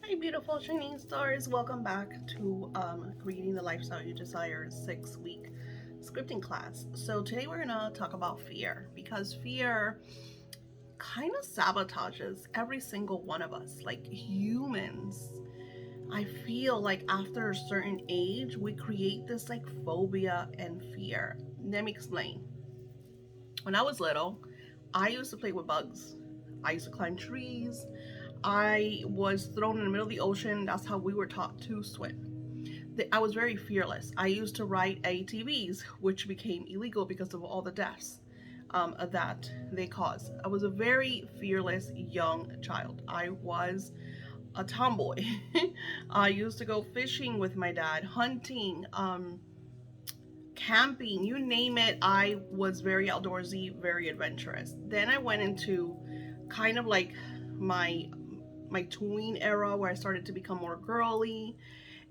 Hi, beautiful shining stars. Welcome back to Creating the Lifestyle You Desire 6 week scripting class. So, today we're going to talk about fear because fear kind of sabotages every single one of us. Like humans, I feel like after a certain age, we create this like phobia and fear. Let me explain. When I was little, I used to play with bugs, I used to climb trees. I was thrown in the middle of the ocean. That's how we were taught to swim. I was very fearless. I used to ride ATVs, which became illegal because of all the deaths that they caused. I was a very fearless young child. I was a tomboy. I used to go fishing with my dad, hunting, camping, you name it. I was very outdoorsy, very adventurous. Then I went into kind of like my my tween era where I started to become more girly.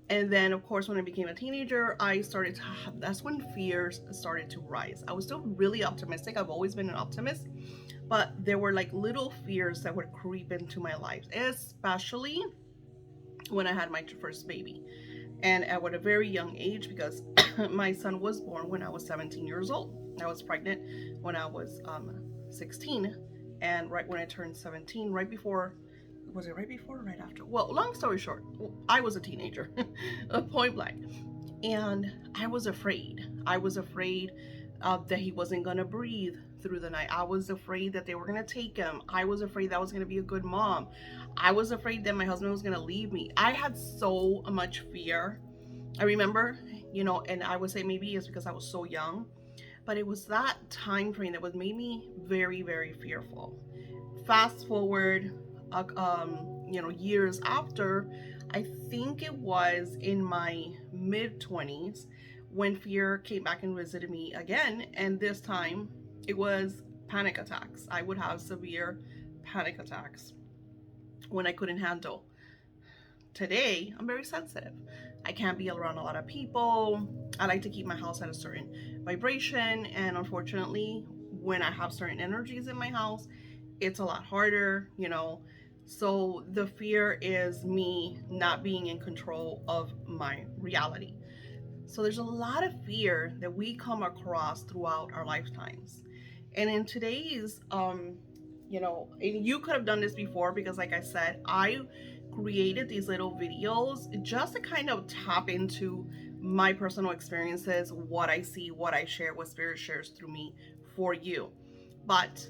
And then, of course, when I became a teenager, I started to have, that's when fears started to rise. I was still really optimistic. I've always been an optimist, but there were like little fears that would creep into my life, especially when I had my first baby. And at a very young age, because my son was born when I was 17 years old. I was pregnant when I was 16, and right when I turned 17, right before, was it right before or right after? Well, long story short, I was a teenager, point blank, and I was afraid. I was afraid that he wasn't gonna breathe through the night. I was afraid that they were gonna take him. I was afraid that I was gonna be a good mom. I was afraid that my husband was gonna leave me. I had so much fear. I remember, and I would say maybe it's because I was so young, but it was that time frame that was made me very, very fearful. Fast forward, years after, I think it was in my mid 20s when fear came back and visited me again, and this time it was panic attacks. I would have severe panic attacks when I couldn't handle. Today, I'm very sensitive. I can't be around a lot of people. I like to keep my house at a certain vibration. And unfortunately, when I have certain energies in my house, it's a lot harder. So the fear is me not being in control of my reality. So there's a lot of fear that we come across throughout our lifetimes. And in today's, and you could have done this before because, like I said, I created these little videos just to kind of tap into my personal experiences, what I see, what I share, what spirit shares through me for you. But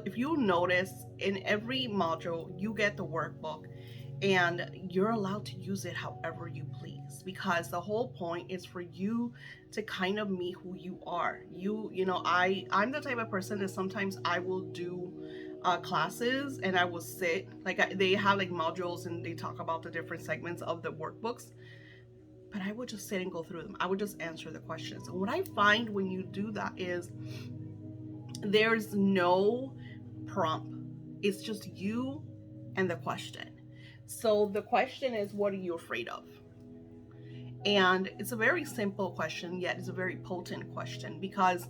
if you notice, in every module, you get the workbook and you're allowed to use it however you please because the whole point is for you to kind of meet who you are. I'm the type of person that sometimes I will do classes and I will sit like they have like modules and they talk about the different segments of the workbooks, but I would just sit and go through them. I would just answer the questions. And what I find when you do that is there's no prompt, it's just you and the question. So the question is, what are you afraid of? And it's a very simple question, yet it's a very potent question because,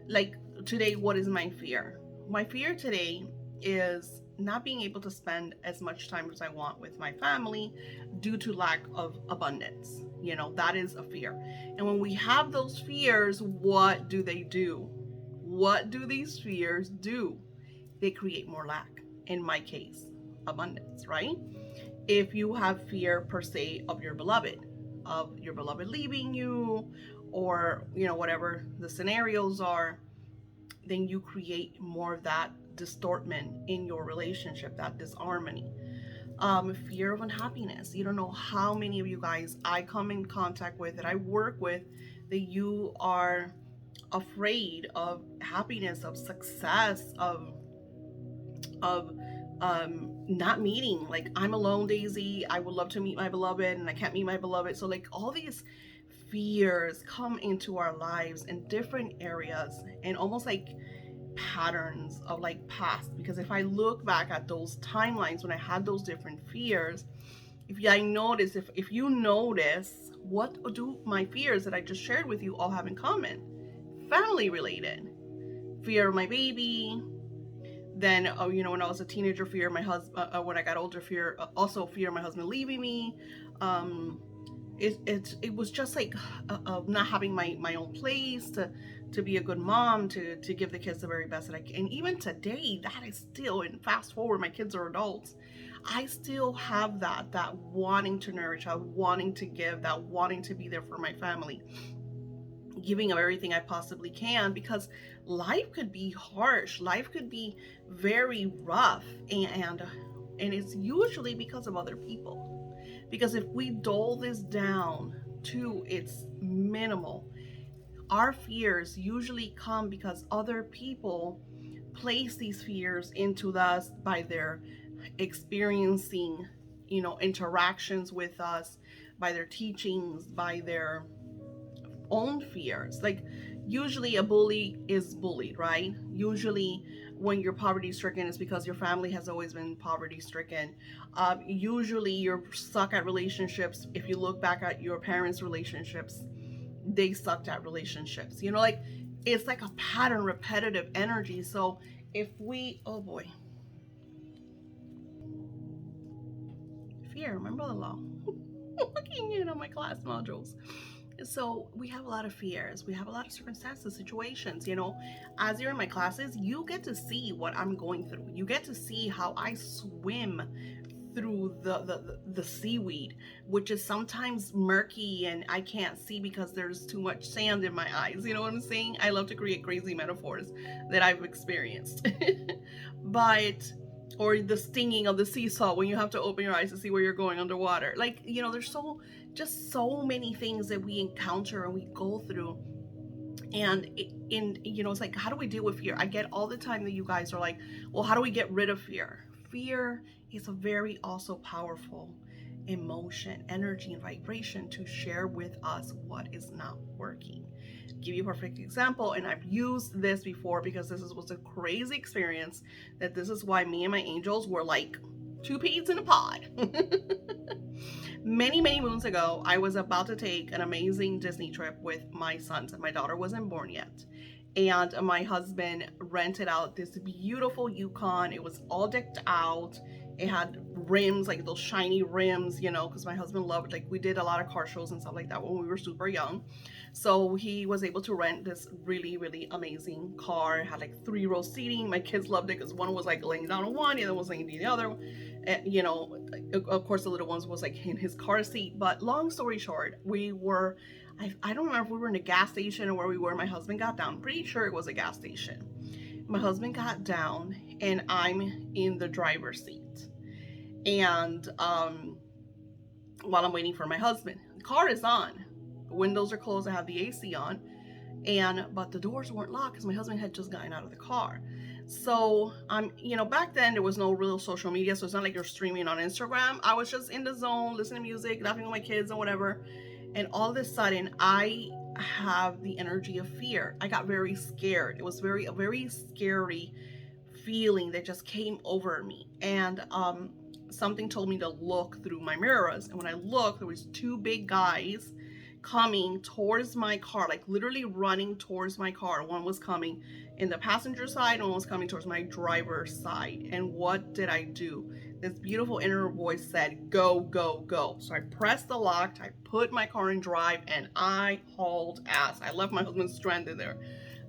like, today, what is my fear? My fear today is not being able to spend as much time as I want with my family due to lack of abundance. That is a fear. And when we have those fears, what do they do? What do these fears do? They create more lack. In my case, abundance, right? If you have fear per se of your beloved leaving you, or whatever the scenarios are, then you create more of that distortment in your relationship, that disharmony. Fear of unhappiness. You don't know how many of you guys I come in contact with, that I work with, that you are afraid of happiness, of success, of not meeting. Like, I'm alone, Daisy. I would love to meet my beloved and I can't meet my beloved. So like all these fears come into our lives in different areas and almost like patterns of like past. Because if I look back at those timelines when I had those different fears, if you notice, what do my fears that I just shared with you all have in common? Family related. Fear of my baby, Then, when I was a teenager, fear my husband. When I got older, fear my husband leaving me. Um, it was just like not having my own place to be a good mom, to give the kids the very best that I can. And even today, that is still. And fast forward, my kids are adults. I still have that wanting to nourish, that wanting to give, that wanting to be there for my family, giving of everything I possibly can, because life could be harsh, life could be very rough, and it's usually because of other people. Because if we dull this down to its minimal, our fears usually come because other people place these fears into us by their experiencing, interactions with us, by their teachings, by their own fears. Like, usually a bully is bullied, right? Usually when you're poverty stricken, it's because your family has always been poverty stricken. Usually you're stuck at relationships. If you look back at your parents' relationships, they sucked at relationships. Like, it's like a pattern, repetitive energy. So if we, oh boy, fear, remember the law. Looking in on my class modules. So we have a lot of fears, we have a lot of circumstances, situations. As you're in my classes, you get to see what I'm going through. You get to see how I swim through the seaweed, which is sometimes murky and I can't see because there's too much sand in my eyes. You know what I'm saying? I love to create crazy metaphors that I've experienced. But, or the stinging of the seesaw when you have to open your eyes to see where you're going underwater. Like, there's so many things that we encounter and we go through. And it's like, how do we deal with fear? I get all the time that you guys are like, well, how do we get rid of fear? Fear is a very also powerful emotion, energy, and vibration to share with us what is not working. Give you a perfect example, and I've used this before because was a crazy experience. That this is why me and my angels were like two peas in a pod. Many, many moons ago, I was about to take an amazing Disney trip with my sons, and my daughter wasn't born yet. And my husband rented out this beautiful Yukon. It was all decked out. It had rims, like those shiny rims, because my husband loved, like, we did a lot of car shows and stuff like that when we were super young. So he was able to rent this really, really amazing car. It had like 3-row seating. My kids loved it because one was like laying down on one, the other was laying on the other. And, of course, the little ones was like in his car seat. But long story short, we were, I don't remember if we were in a gas station or where we were. My husband got down. Pretty sure it was a gas station. My husband got down and I'm in the driver's seat. And while I'm waiting for my husband, the car is on. The windows are closed. I have the AC on. But the doors weren't locked because my husband had just gotten out of the car. So I'm, back then there was no real social media, so it's not like you're streaming on Instagram. I was just in the zone, listening to music, laughing with my kids and whatever. And all of a sudden, I have the energy of fear. I got very scared. It was a very scary feeling that just came over me. And something told me to look through my mirrors. And when I looked, there was 2 big guys coming towards my car, like literally running towards my car. One was coming in the passenger side, one was coming towards my driver's side. And what did I do? This beautiful inner voice said, go, go, go. So I pressed the lock, I put my car in drive, and I hauled ass. I left my husband stranded there.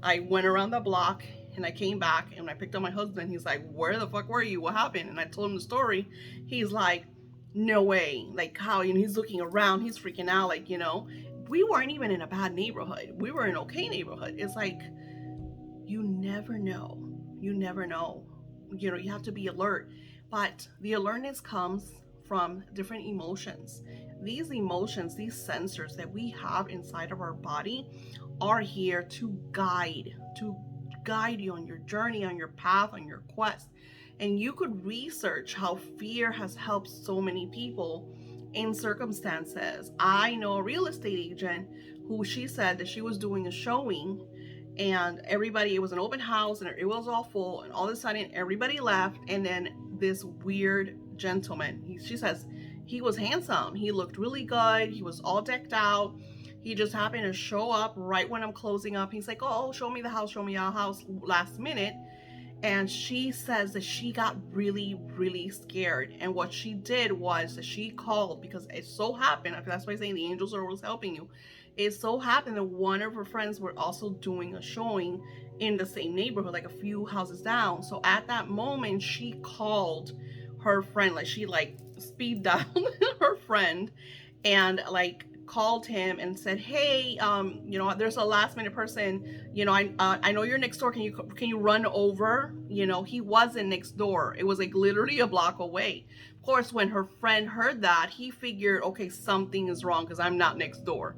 I went around the block and I came back, and when I picked up my husband, he's like, where the fuck were you? What happened? And I told him the story. He's like, no way. Like, how? And he's looking around, he's freaking out, like, we weren't even in a bad neighborhood. We were in an okay neighborhood. It's like, you never know. You never know. You have to be alert. But the alertness comes from different emotions. These emotions, these sensors that we have inside of our body are here to guide you on your journey, on your path, on your quest. And you could research how fear has helped so many people in circumstances. I know a real estate agent who, she said that she was doing a showing, and it was an open house and it was all full, and all of a sudden everybody left, and then this weird gentleman, she says he was handsome, he looked really good, he was all decked out, he just happened to show up right when I'm closing up. He's like, oh, show me the house, last minute. And she says that she got really, really scared. And what she did was that she called, because it so happened, that's why I'm saying the angels are always helping you. It so happened that one of her friends were also doing a showing in the same neighborhood, like a few houses down. So at that moment, she called her friend, like she like speed down her friend, and like called him and said, hey, there's a last minute person, I know you're next door, can you run over? He wasn't next door, it was like literally a block away. Of course, when her friend heard that, he figured, okay, something is wrong because I'm not next door.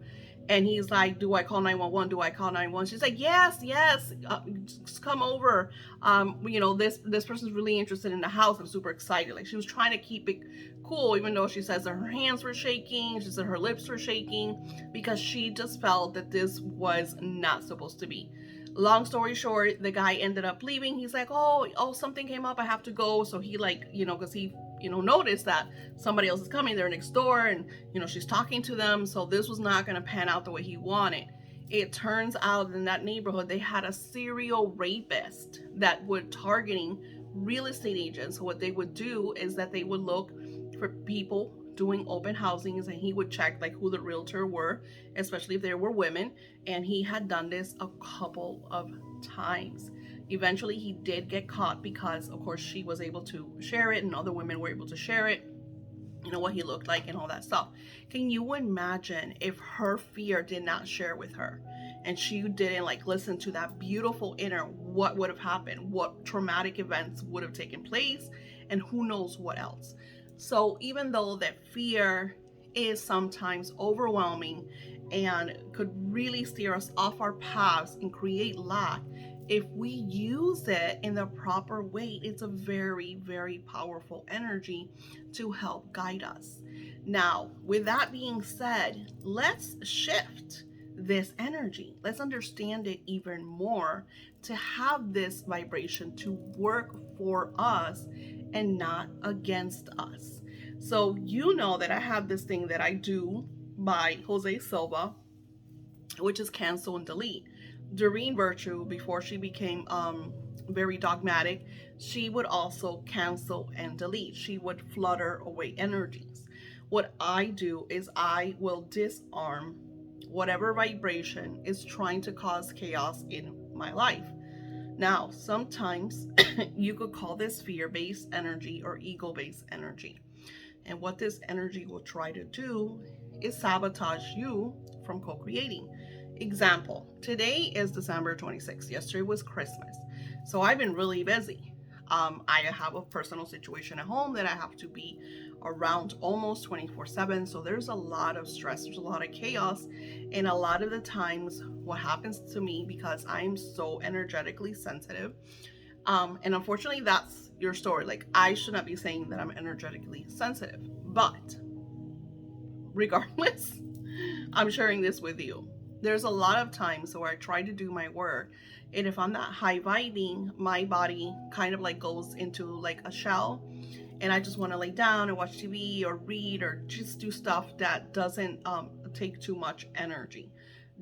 And he's like, do I call 911? Do I call 911? She's like, yes, yes, just come over. This person's really interested in the house. I'm super excited. Like, she was trying to keep it cool, even though she says that her hands were shaking. She said her lips were shaking because she just felt that this was not supposed to be. Long story short, the guy ended up leaving. He's like, oh, something came up, I have to go. So he, like, because he noticed that somebody else is coming, they're next door, and she's talking to them. So this was not going to pan out the way he wanted. It turns out in that neighborhood they had a serial rapist that would targeting real estate agents. So what they would do is that they would look for people doing open housings, and he would check like who the realtor were, especially if there were women. And he had done this a couple of times. Eventually he did get caught because of course she was able to share it and other women were able to share it, what he looked like and all that stuff. Can you imagine if her fear did not share with her and she didn't like listen to that beautiful inner, what would have happened, what traumatic events would have taken place, and who knows what else. So even though that fear is sometimes overwhelming and could really steer us off our paths and create lack, if we use it in the proper way, it's a very, very powerful energy to help guide us. Now, with that being said, let's shift this energy. Let's understand it even more to have this vibration to work for us and not against us. So, that I have this thing that I do by Jose Silva, which is cancel and delete. Doreen Virtue, before she became very dogmatic, she would also cancel and delete. She would flutter away energies. What I do is I will disarm whatever vibration is trying to cause chaos in my life. Now, sometimes you could call this fear-based energy or ego-based energy. And what this energy will try to do is sabotage you from co-creating. Example, today is December 26th. Yesterday was Christmas. So I've been really busy. I have a personal situation at home that I have to be around almost 24/7. So there's a lot of stress, there's a lot of chaos. And a lot of the times, what happens to me, because I'm so energetically sensitive, and unfortunately, that's your story. Like, I should not be saying that I'm energetically sensitive, but regardless, I'm sharing this with you. There's a lot of times where I try to do my work, and if I'm not high vibing, my body kind of like goes into like a shell, and I just want to lay down and watch TV or read or just do stuff that doesn't take too much energy,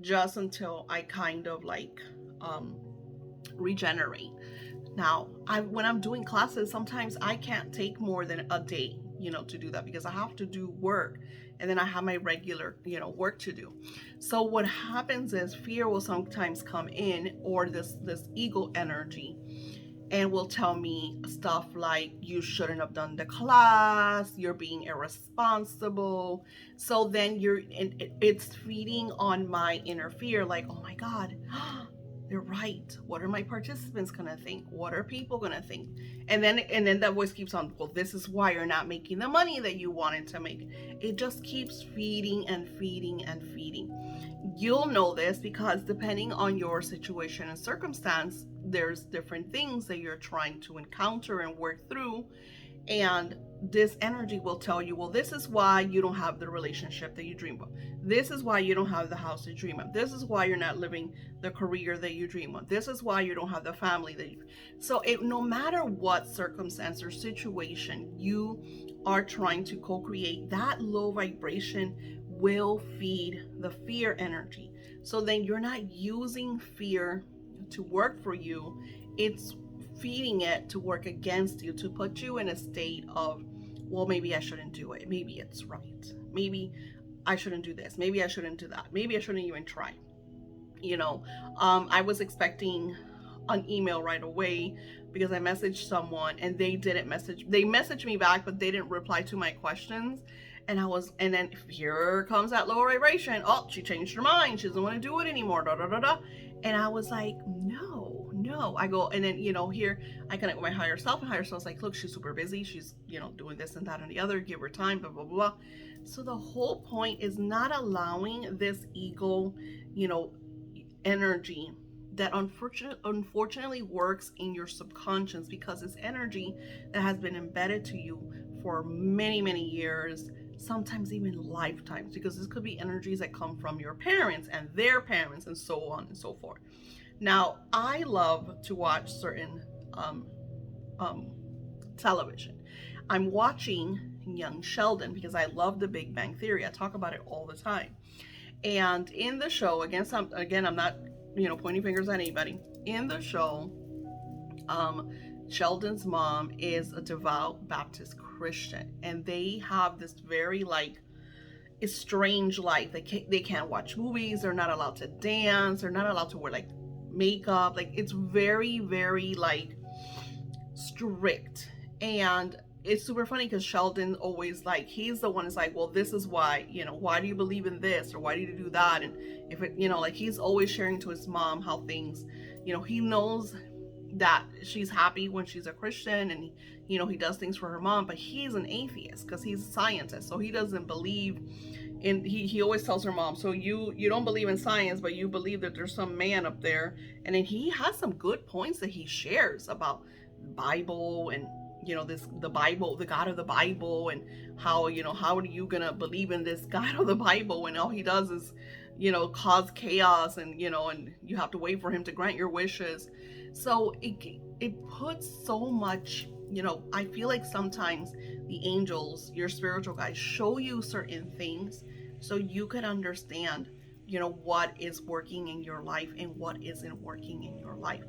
just until I kind of like regenerate. Now, when I'm doing classes, sometimes I can't take more than a day, to do that, because I have to do work, and then I have my regular, work to do. So what happens is fear will sometimes come in, or this ego energy, and will tell me stuff like, you shouldn't have done the class, you're being irresponsible. So then it's feeding on my inner fear, like, oh my God, they're right. What are my participants gonna think? What are people gonna think? And then that voice keeps on, well, this is why you're not making the money that you wanted to make. It just keeps feeding and feeding and feeding. You'll know this because depending on your situation and circumstance, there's different things that you're trying to encounter and work through. And this energy will tell you, well, this is why you don't have the relationship that you dream of. This is why you don't have the house you dream of. This is why you're not living the career that you dream of. This is why you don't have the family that you. So no matter what circumstance or situation you are trying to co-create, that low vibration will feed the fear energy. So then you're not using fear to work for you. It's feeding it to work against you, to put you in a state of, well, maybe I shouldn't do it. Maybe it's right. Maybe I shouldn't do this. Maybe I shouldn't do that. Maybe I shouldn't even try. I was expecting an email right away because I messaged someone and they messaged me back, but they didn't reply to my questions. And then here comes that lower vibration. Oh, she changed her mind. She doesn't want to do it anymore. Da, da, da, da. And I was like, no. I go, and then, here I connect with my higher self, and higher self's like, look, she's super busy. She's, doing this and that and the other. Give her time, blah, blah, blah. So the whole point is not allowing this ego, energy that unfortunately works in your subconscious, because it's energy that has been embedded to you for many, many years, sometimes even lifetimes, because this could be energies that come from your parents and their parents and so on and so forth. Now, I love to watch certain television. I'm watching Young Sheldon because I love The Big Bang Theory. I talk about it all the time. And in the show, I'm not, pointing fingers at anybody. In the show, Sheldon's mom is a devout Baptist Christian, and they have this very strange life. They can't watch movies. They're not allowed to dance. They're not allowed to wear makeup. It's very, very strict. And it's super funny because Sheldon always he's the one who's like, well, this is why, why do you believe in this, or why do you do that? And if it, he's always sharing to his mom how things, he knows that she's happy when she's a Christian, and he does things for her mom, but he's an atheist because he's a scientist, so he doesn't believe in, he always tells her mom, so you don't believe in science, but you believe that there's some man up there. And then he has some good points that he shares about the Bible, and the Bible, the God of the Bible, and how how are you gonna believe in this God of the Bible when all he does is cause chaos, and and you have to wait for him to grant your wishes. So it puts so much, I feel like sometimes the angels, your spiritual guides, show you certain things so you could understand what is working in your life and what isn't working in your life.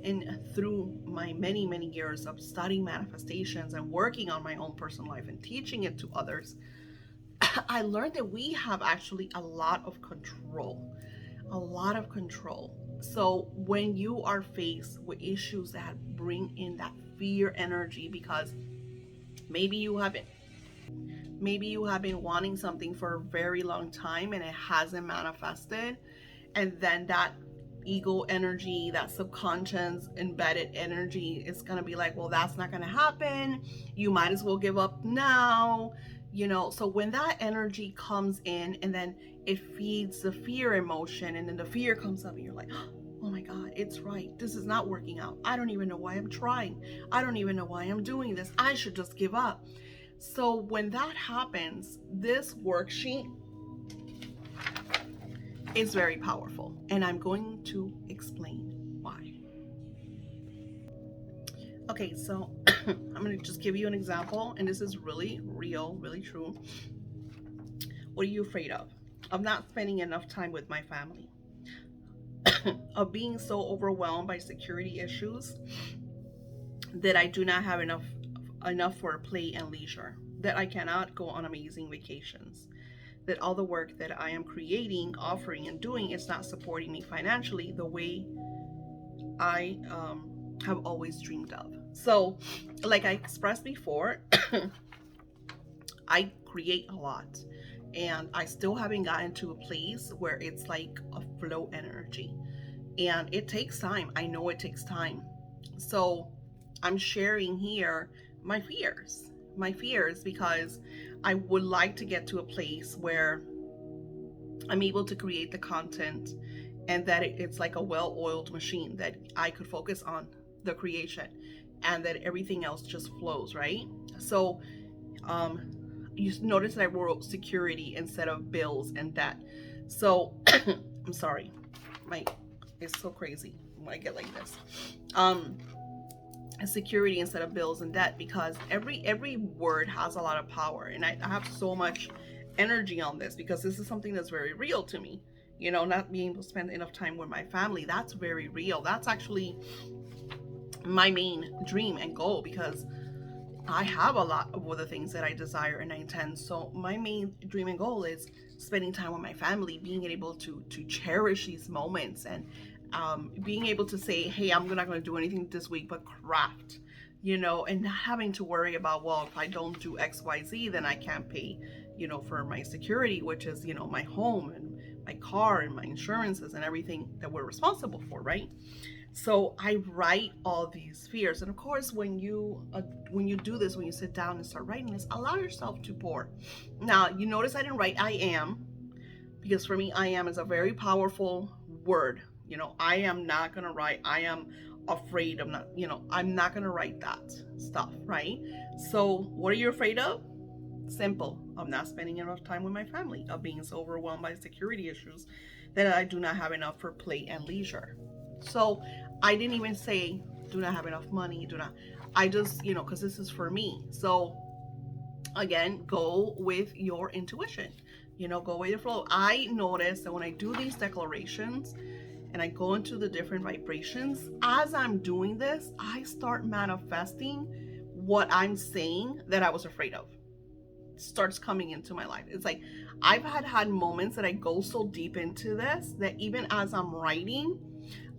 And through my many, many years of studying manifestations and working on my own personal life and teaching it to others, I learned that we have actually a lot of control. So when you are faced with issues that bring in that fear energy, because maybe you have been wanting something for a very long time and it hasn't manifested, and then that ego energy, that subconscious embedded energy is going to be like, well, that's not going to happen, you might as well give up now. So when that energy comes in, and then it feeds the fear emotion, and then the fear comes up and you're like, oh my God, it's right, this is not working out, I don't even know why I'm trying, I don't even know why I'm doing this, I should just give up. So when that happens, this worksheet is very powerful, and I'm going to explain why. Okay, so I'm going to just give you an example, and this is really real, really true. What are you afraid of? Of not spending enough time with my family, of being so overwhelmed by security issues that I do not have enough for play and leisure, that I cannot go on amazing vacations, that all the work that I am creating, offering, and doing is not supporting me financially the way I have always dreamed of. So, like I expressed before, I create a lot, and I still haven't gotten to a place where it's like a flow energy, and it takes time. I know it takes time. So I'm sharing here my fears, because I would like to get to a place where I'm able to create the content, and that it's like a well-oiled machine, that I could focus on the creation and that everything else just flows, right? So you notice that I wrote security instead of bills and debt. So I'm sorry, it's so crazy when I get like this. Security instead of bills and debt, because every word has a lot of power, and I have so much energy on this because this is something that's very real to me. Not being able to spend enough time with my family, that's very real. That's actually my main dream and goal, because I have a lot of other things that I desire and I intend. So my main dream and goal is spending time with my family, being able to cherish these moments, and being able to say, hey, I'm not going to do anything this week but craft, and not having to worry about, well, if I don't do XYZ, then I can't pay, for my security, which is, my home and my car and my insurances and everything that we're responsible for, right? So I write all these fears, and of course, when you do this, when you sit down and start writing this, allow yourself to pour. Now, you notice I didn't write I am, because for me, I am is a very powerful word. I am not gonna write I am afraid. I'm not gonna write that stuff, right? So what are you afraid of? Simple. Of not spending enough time with my family, of being so overwhelmed by security issues that I do not have enough for play and leisure. So I didn't even say do not have enough money, do not. I just, because this is for me. So again, go with your intuition. Go with your flow. I notice that when I do these declarations and I go into the different vibrations, as I'm doing this, I start manifesting what I'm saying that I was afraid of. It starts coming into my life. It's like I've had moments that I go so deep into this that even as I'm writing,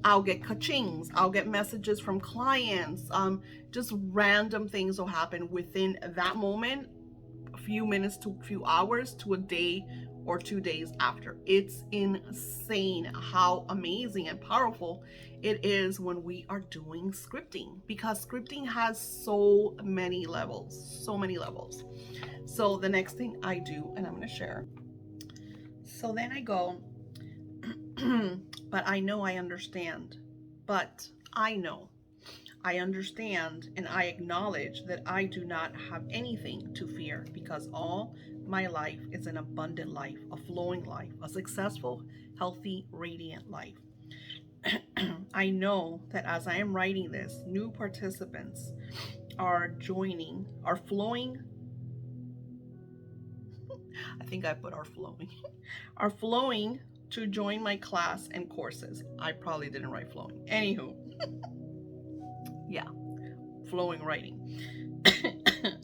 I'll get ka-chings, I'll get messages from clients, just random things will happen within that moment, a few minutes to a few hours to a day or 2 days after. It's insane how amazing and powerful it is when we are doing scripting, because scripting has so many levels, so many levels. So the next thing I do, and I'm going to share. So then I go, but I know I understand. But I know I understand, and I acknowledge that I do not have anything to fear, because all my life is an abundant life, a flowing life, a successful, healthy, radiant life. I know that as I am writing this, new participants are flowing. I think I put are flowing, are flowing to join my class and courses. I probably didn't write flowing. Anywho, yeah, flowing writing.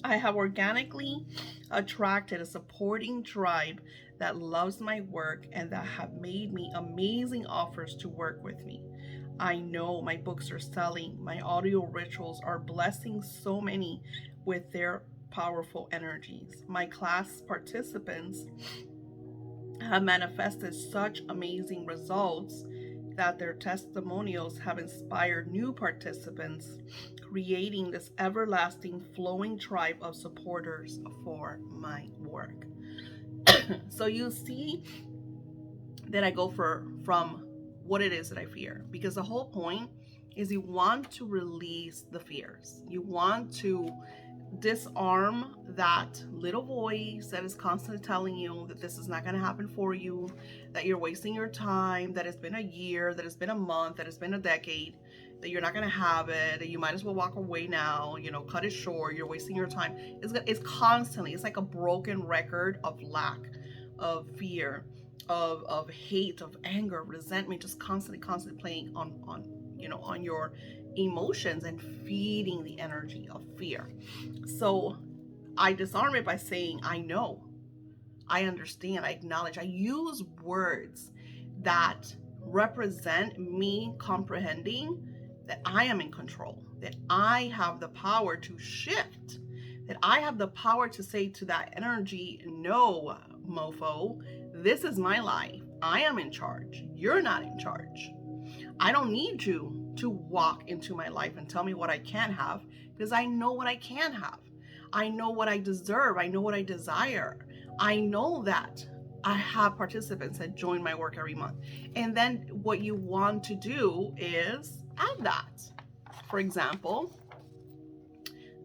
I have organically attracted a supporting tribe that loves my work and that have made me amazing offers to work with me. I know my books are selling. My audio rituals are blessing so many with their powerful energies. My class participants have manifested such amazing results that their testimonials have inspired new participants, creating this everlasting flowing tribe of supporters for my work. So you see that I go from what it is that I fear, because the whole point is you want to release the fears. You want to disarm that little voice that is constantly telling you that this is not going to happen for you, that you're wasting your time, that it's been a year, that it's been a month, that it's been a decade, that you're not going to have it, that you might as well walk away now, cut it short, you're wasting your time. It's constantly, it's like a broken record of lack, of fear, of hate, of anger, resentment, just constantly playing on your emotions and feeding the energy of fear. So I disarm it by saying, I know, I understand, I acknowledge. I use words that represent me comprehending that I am in control, that I have the power to shift, that I have the power to say to that energy, no, mofo, this is my life. I am in charge. You're not in charge. I don't need you to walk into my life and tell me what I can have, because I know what I can have. I know what I deserve. I know what I desire. I know that I have participants that join my work every month. And then what you want to do is add that. For example,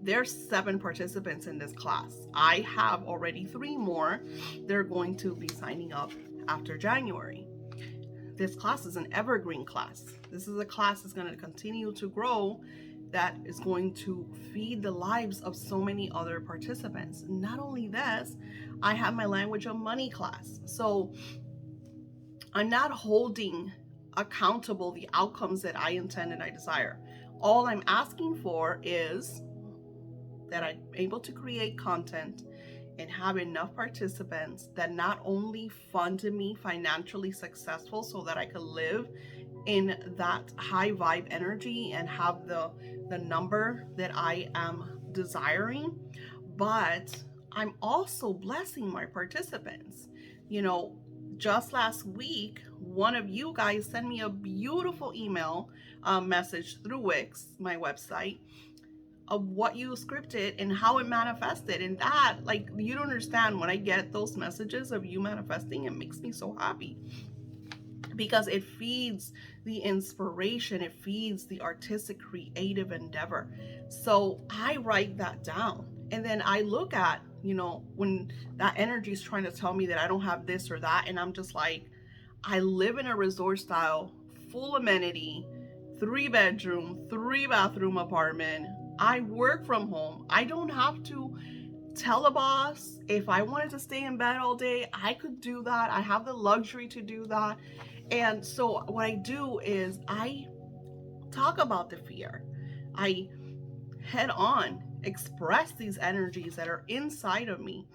there's 7 participants in this class. I have already 3 more. They're going to be signing up after January. This class is an evergreen class. This is a class that's going to continue to grow, that is going to feed the lives of so many other participants. Not only this, I have my language of money class. So I'm not holding accountable the outcomes that I intend and I desire. All I'm asking for is that I'm able to create content and have enough participants that not only fund me financially successful so that I could live in that high vibe energy and have the number that I am desiring, but I'm also blessing my participants. You know, just last week, one of you guys sent me a beautiful email message through Wix, my website, of what you scripted and how it manifested. And that, like, you don't understand, when I get those messages of you manifesting, it makes me so happy because it feeds the inspiration, it feeds the artistic creative endeavor. So I write that down, and then I look at, when that energy is trying to tell me that I don't have this or that, and I'm just like, I live in a resort style, full amenity, 3 bedroom, 3 bathroom apartment. I work from home. I don't have to tell a boss. If I wanted to stay in bed all day, I could do that. I have the luxury to do that. And so what I do is I talk about the fear. I head on express these energies that are inside of me.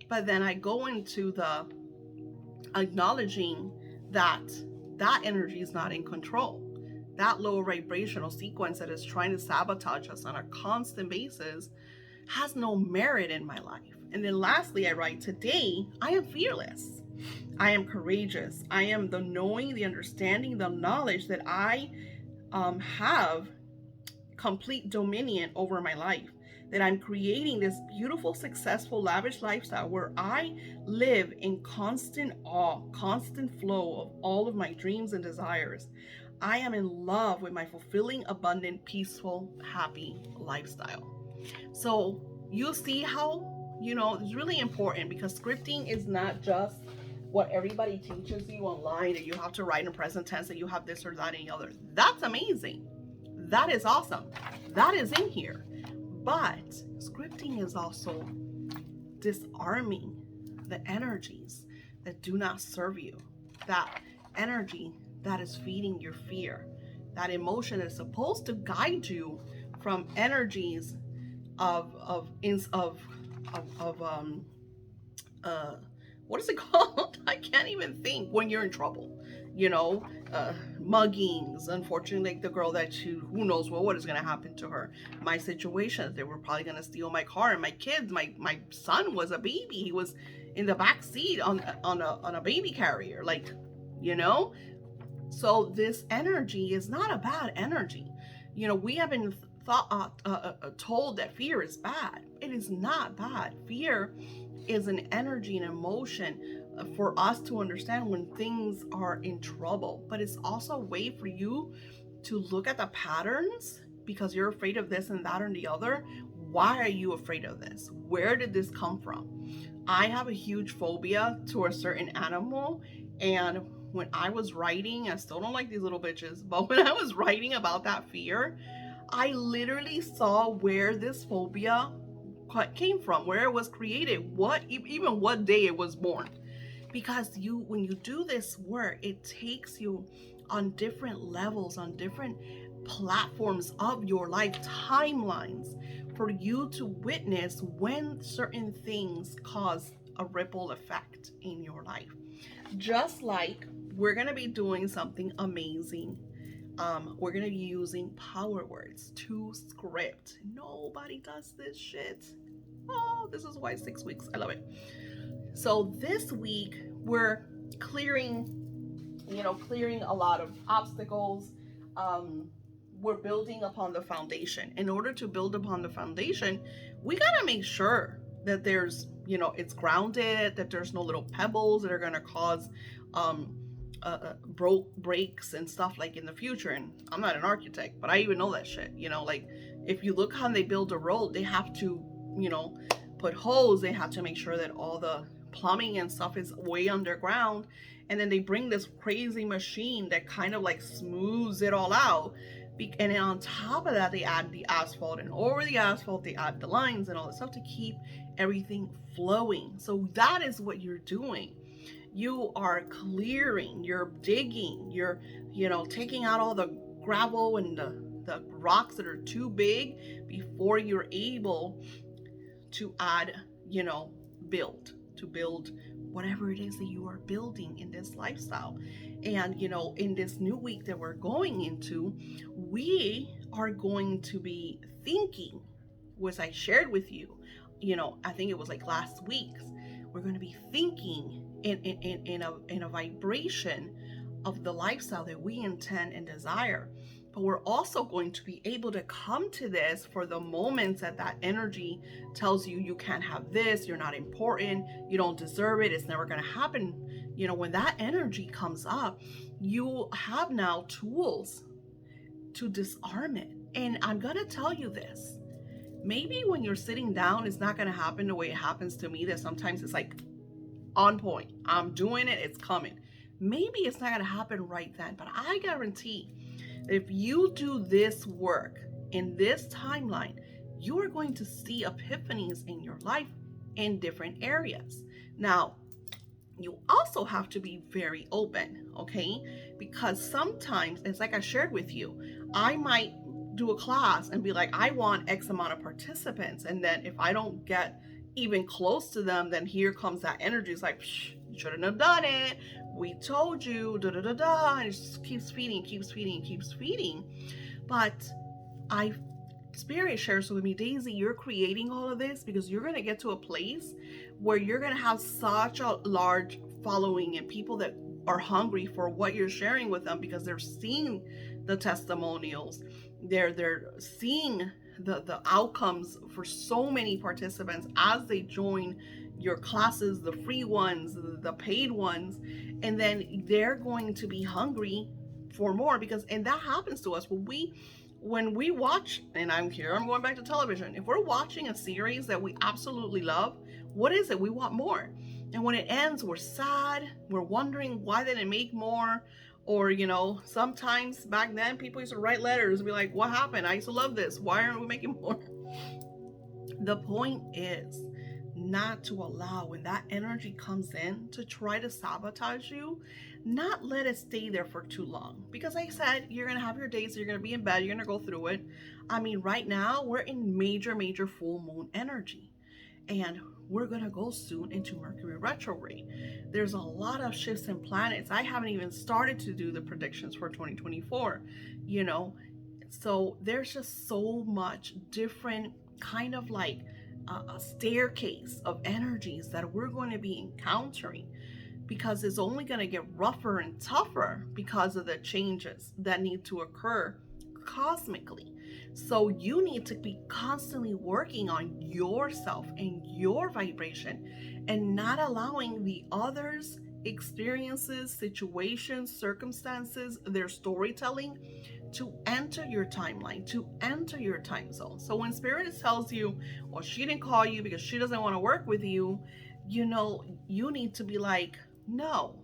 But then I go into the acknowledging that that energy is not in control. That lower vibrational sequence that is trying to sabotage us on a constant basis has no merit in my life. And then lastly, I write, today I am fearless. I am courageous. I am the knowing, the understanding, the knowledge that I have complete dominion over my life. That I'm creating this beautiful, successful, lavish lifestyle where I live in constant awe, constant flow of all of my dreams and desires. I am in love with my fulfilling, abundant, peaceful, happy lifestyle. So you see how, it's really important, because scripting is not just what everybody teaches you online, that you have to write in present tense, that you have this or that and the other. That's amazing. That is awesome. That is in here. But scripting is also disarming the energies that do not serve you. That energy that is feeding your fear. That emotion is supposed to guide you from energies of what is it called? I can't even think, when you're in trouble. You know, muggings. Unfortunately, like the girl that who knows what is gonna happen to her. My situation, they were probably gonna steal my car and my kids. My son was a baby. He was in the back seat on a baby carrier. Like, you know. So this energy is not a bad energy. We have been told that fear is bad. It is not bad. Fear is an energy and emotion for us to understand when things are in trouble. But it's also a way for you to look at the patterns, because you're afraid of this and that and the other. Why are you afraid of this? Where did this come from? I have a huge phobia to a certain animal, and when I was writing, I still don't like these little bitches, but when I was writing about that fear, I literally saw where this phobia came from, where it was created, even what day it was born. Because when you do this work, it takes you on different levels, on different platforms of your life, timelines, for you to witness when certain things cause a ripple effect in your life. Just like we're going to be doing something amazing. We're going to be using power words to script. Nobody does this shit. Oh, this is why 6 weeks. I love it. So this week we're clearing a lot of obstacles. We're building upon the foundation. In order to build upon the foundation, we got to make sure that there's, it's grounded, that there's no little pebbles that are going to cause breaks and stuff like in the future. And I'm not an architect, but I even know that shit. Like if you look how they build a road, they have to, put holes. They have to make sure that all the plumbing and stuff is way underground. And then they bring this crazy machine that kind of like smooths it all out. And then on top of that, they add the asphalt, and over the asphalt, they add the lines and all this stuff to keep everything flowing. So that is what you're doing. You are clearing, you're digging, you're, taking out all the gravel and the the rocks that are too big before you're able to add, build, to build whatever it is that you are building in this lifestyle. And, in this new week that we're going into, we are going to be thinking, which I shared with you, I think it was like last week's, we're going to be thinking in a vibration of the lifestyle that we intend and desire. But we're also going to be able to come to this for the moments that energy tells you you can't have this, you're not important, you don't deserve it, it's never going to happen. When that energy comes up, you have now tools to disarm it. And I'm going to tell you this. Maybe when you're sitting down, it's not going to happen the way it happens to me, that sometimes it's like on point. I'm doing it, it's coming. Maybe it's not going to happen right then, but I guarantee if you do this work in this timeline, you are going to see epiphanies in your life in different areas. Now, you also have to be very open, okay? Because sometimes, it's like I shared with you, I might do a class and be like, I want X amount of participants. And then if I don't get even close to them, then here comes that energy. It's like, you shouldn't have done it. We told you, da da da da. And it just keeps feeding. But Spirit shares with me, Daisy, you're creating all of this because you're going to get to a place where you're going to have such a large following and people that are hungry for what you're sharing with them, because they're seeing the testimonials. They're seeing the outcomes for so many participants as they join your classes, the free ones, the paid ones, and then they're going to be hungry for more, and that happens to us when we watch, and I'm going back to television. If we're watching a series that we absolutely love, what is it? We want more. And when it ends, we're sad. We're wondering why they didn't make more. Or, sometimes back then people used to write letters and be like, what happened? I used to love this. Why aren't we making more? The point is not to allow, when that energy comes in to try to sabotage you, not let it stay there for too long. Because like I said, you're going to have your days, you're going to be in bed, you're going to go through it. I mean, right now we're in major full moon energy. And we're going to go soon into Mercury retrograde. There's a lot of shifts in planets. I haven't even started to do the predictions for 2024, So there's just so much different kind of like a staircase of energies that we're going to be encountering, because it's only going to get rougher and tougher because of the changes that need to occur cosmically. So you need to be constantly working on yourself and your vibration, and not allowing the others' experiences, situations, circumstances, their storytelling to enter your timeline, to enter your time zone. So when Spirit tells you, well, she didn't call you because she doesn't want to work with you, you need to be like, no,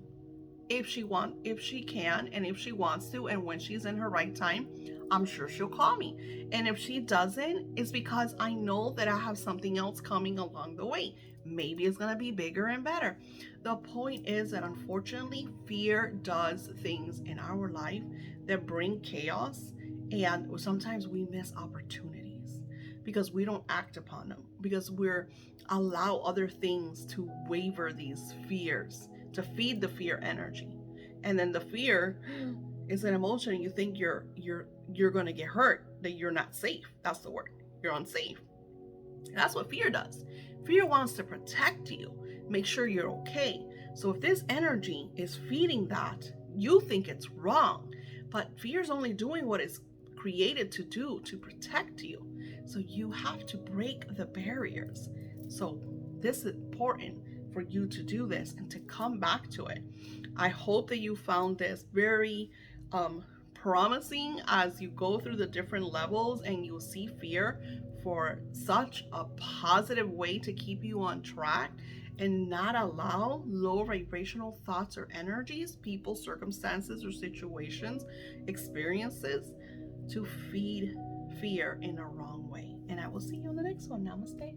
if she can, and if she wants to, and when she's in her right time, I'm sure she'll call me. And if she doesn't, it's because I know that I have something else coming along the way. Maybe it's going to be bigger and better. The point is that unfortunately, fear does things in our life that bring chaos, and sometimes we miss opportunities because we don't act upon them, because we're allow other things to waver these fears, to feed the fear energy. And then the fear is an emotion. You think you're going to get hurt, that you're not safe. That's the word. You're unsafe. That's what fear does. Fear wants to protect you, make sure you're okay. So if this energy is feeding that, you think it's wrong, but fear is only doing what it's created to do, to protect you. So you have to break the barriers. So this is important for you to do this and to come back to it. I hope that you found this very promising as you go through the different levels, and you'll see fear for such a positive way to keep you on track and not allow low vibrational thoughts or energies, people, circumstances, or situations, experiences to feed fear in a wrong way. And I will see you on the next one. Namaste.